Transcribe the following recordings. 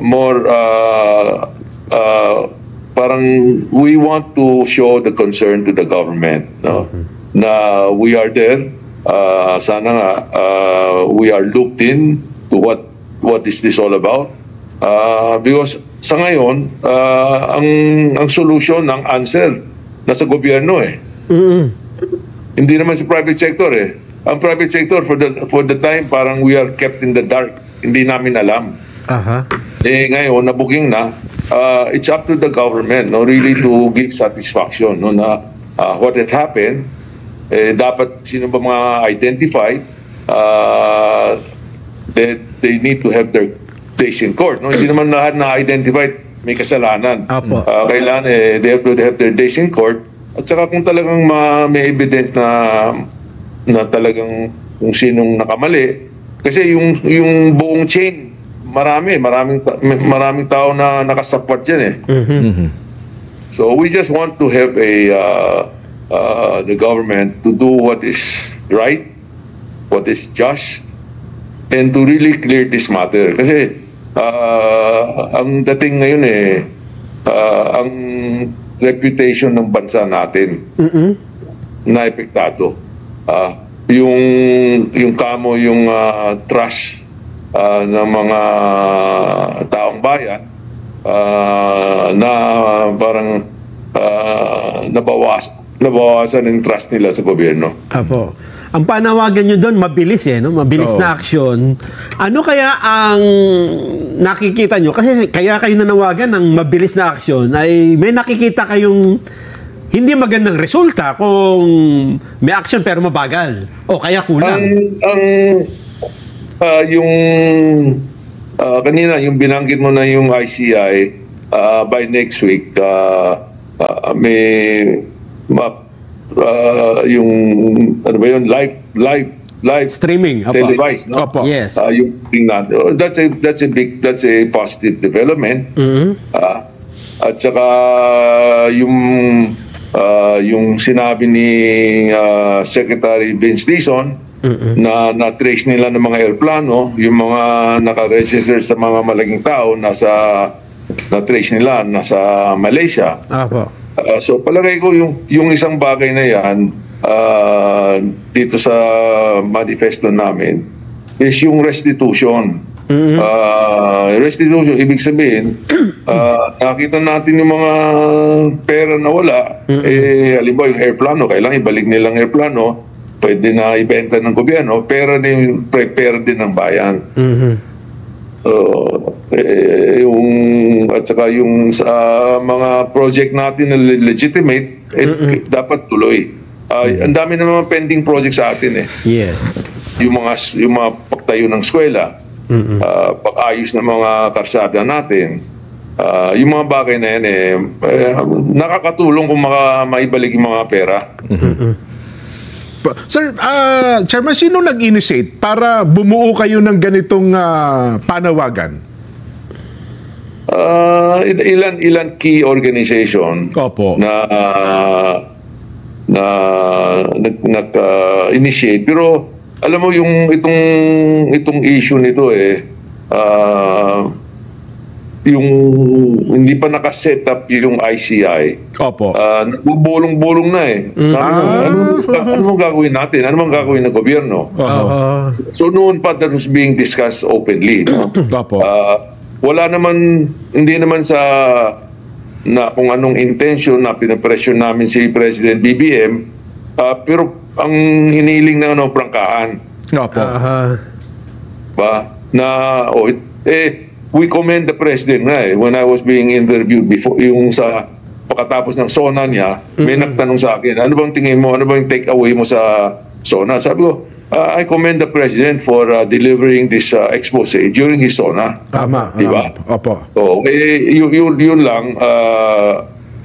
more parang we want to show the concern to the government, no? Na we are there. Sana nga we are looped in to what is this all about, because sa ngayon ang solution, ang answer nasa gobyerno eh. Hindi naman sa private sector eh. Ang private sector for the time parang we are kept in the dark, hindi namin alam. Ngayon na-booking na, it's up to the government, no, really to give satisfaction, no, na what had happened. Dapat sino ba mga identified, they need to have their days in court, no? Hindi naman lahat na identified may kasalanan. Kailangan they have to have their days in court, at saka kung talagang may evidence na talagang kung sinong nakamali, kasi yung buong chain, maraming tao na nakasapot dyan eh. So we just want to have the government to do what is right, what is just, and to really clear this matter. Kasi ang dating ngayon ang reputation ng bansa natin na epektado. Yung trust ng mga taong bayan na parang nabawasan yung trust nila sa gobyerno. Apo. Ang panawagan nyo doon, mabilis no? Mabilis na aksyon. Ano kaya ang nakikita nyo? Kasi kaya kayo nanawagan ng mabilis na aksyon ay may nakikita kayong hindi magandang resulta kung may action pero mabagal o kaya kulang. Kanina yung binanggit mo na yung ICI, by next week may yung ano ba yun, live streaming televised, no? Yes. Yung that's a positive development. At saka yung sinabi ni Secretary Vince Dizon na trace nila ng mga airplano, yung mga naka-register sa mga malaking tao na-trace nila nasa Malaysia. So palagay ko yung isang bagay na yan dito sa manifesto namin is yung restitution. Restitution, ibig sabihin nakita natin yung mga pera na wala. Halimbawa yung airplano, kailangan ibalik nilang airplano, pwede na ibenta ng gobyerno, pera din ng bayan. At saka yung sa mga project natin na legitimate, dapat tuloy. Ang dami na mga pending project sa atin eh. Yes. Yung mga pagtayo ng eskwela, pag-ayos ng mga karsada natin, yung mga bagay na yan nakakatulong kung maibalik yung mga pera. Sir, Chairman, sino nag-initiate para bumuo kayo ng ganitong panawagan? Ilan key organization na nag-initiate, pero alam mo yung itong issue nito yung hindi pa nakaset up yung ICI. Nagbubulong-bulong na ano bang gagawin natin? Ano bang gagawin ng gobyerno? So noon pa that was being discussed openly. No? Wala naman, hindi naman na kung anong intention na pinapresyon namin si President BBM, pero ang hiniling ng prangkahan. We commend the President when I was being interviewed before, yung sa pagkatapos ng SONA niya, may nagtanong sa akin, ano bang tingin mo, ano bang take away mo sa SONA? Sabi ko, I commend the President for delivering this expose during his SONA. Diba? Yun lang,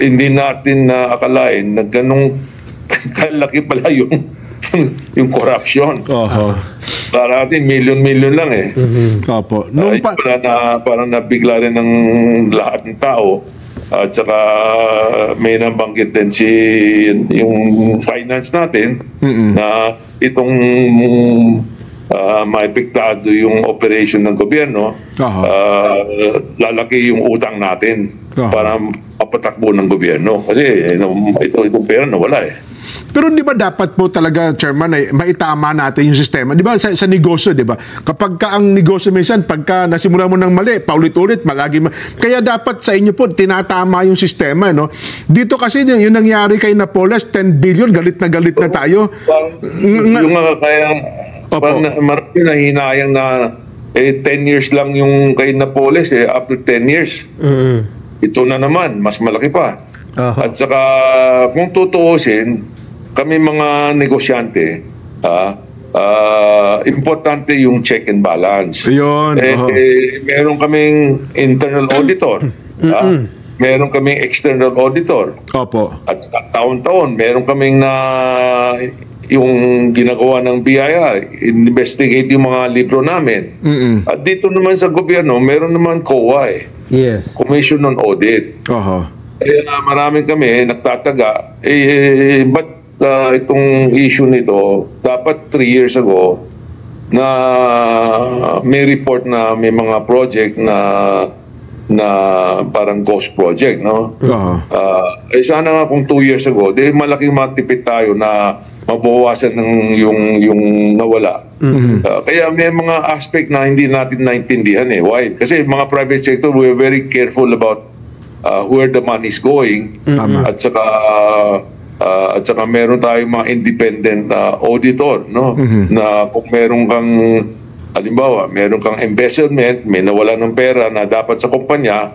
hindi natin akalain na ganong kalaki pala yung corruption. Para natin, milyon-milyon lang parang nabigla rin ng lahat ng tao. At saka may nabanggit din yung finance natin na itong maipektado yung operation ng gobyerno, Aha. lalaki yung utang natin Aha. para mapatakbo ng gobyerno. Kasi itong pera nawala eh. Pero di ba dapat po talaga, Chairman, ay maitama natin yung sistema? Di ba sa negosyo, di ba? Kapag ka ang negosyo minsan, pagka nasimula mo ng mali, paulit-ulit, kaya dapat sa inyo po, tinatama yung sistema, no? Dito kasi yung nangyari kay Napoles, 10 billion, galit na tayo. Yung kaya, Opo. marami na hinayang na 10 years lang yung kay Napoles, up to 10 years. Ito na naman, mas malaki pa. At saka, kung tutuusin, kami mga negosyante, importante yung check and balance. Ayun. Meron kaming internal auditor. Meron kaming external auditor. Opo. At taon-taon, meron kaming yung ginagawa ng BIR, investigate yung mga libro namin. At dito naman sa gobyerno, meron naman COA Yes. Commission on Audit. Oho. Kaya maraming kami nagtataga, ba't itong issue nito, dapat 3 years ago, na may report na may mga project na parang ghost project, no? Sana nga kung 2 years ago, malaking matipid tayo na mabawasan ng yung nawala. Kaya may mga aspect na hindi natin naintindihan eh. Why? Kasi mga private sector, we're very careful about where the money is going. At saka meron tayong mga independent auditor, no? Na kung meron kang halimbawa, meron kang embezzlement, may nawala ng pera na dapat sa kumpanya,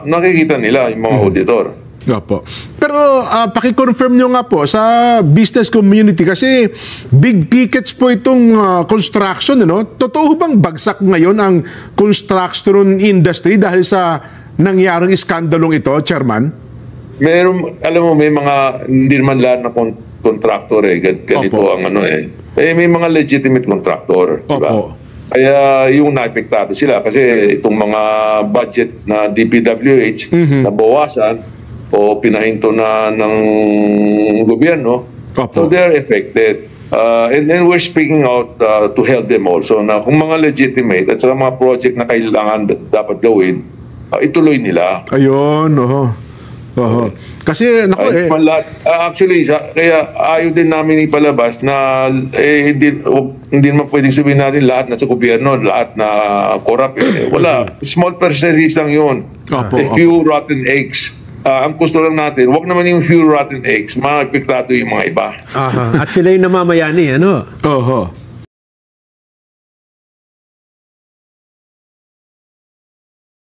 nakikita nila yung mga auditor. Opo. Pero paki-confirm nyo nga po sa business community kasi big tickets po itong construction, no? Totoo bang bagsak ngayon ang construction industry dahil sa nangyaring iskandalong ito, Chairman? Meron, alam mo, may mga, hindi naman lahat na contractor ganito Opo. ang may mga legitimate contractor, di ba? Opo. Kaya yung naepektado sila kasi itong mga budget na DPWH nabawasan o pinahinto na ng gobyerno, Opo. so they're affected. And then we're speaking out to help them also na kung mga legitimate at saka mga project na kailangan dapat gawin, ituloy nila. Ayun, oho. Kasi, actually, kaya ayaw din namin ipalabas na hindi naman pwedeng sabihin natin lahat na sa gobyerno, lahat na corrupt. Wala. Small percentage lang yun. Opo, A few rotten eggs. Ang gusto lang natin, wag naman yung few rotten eggs, maapektado yung mga iba. At sila yung namamayani, ano? oho.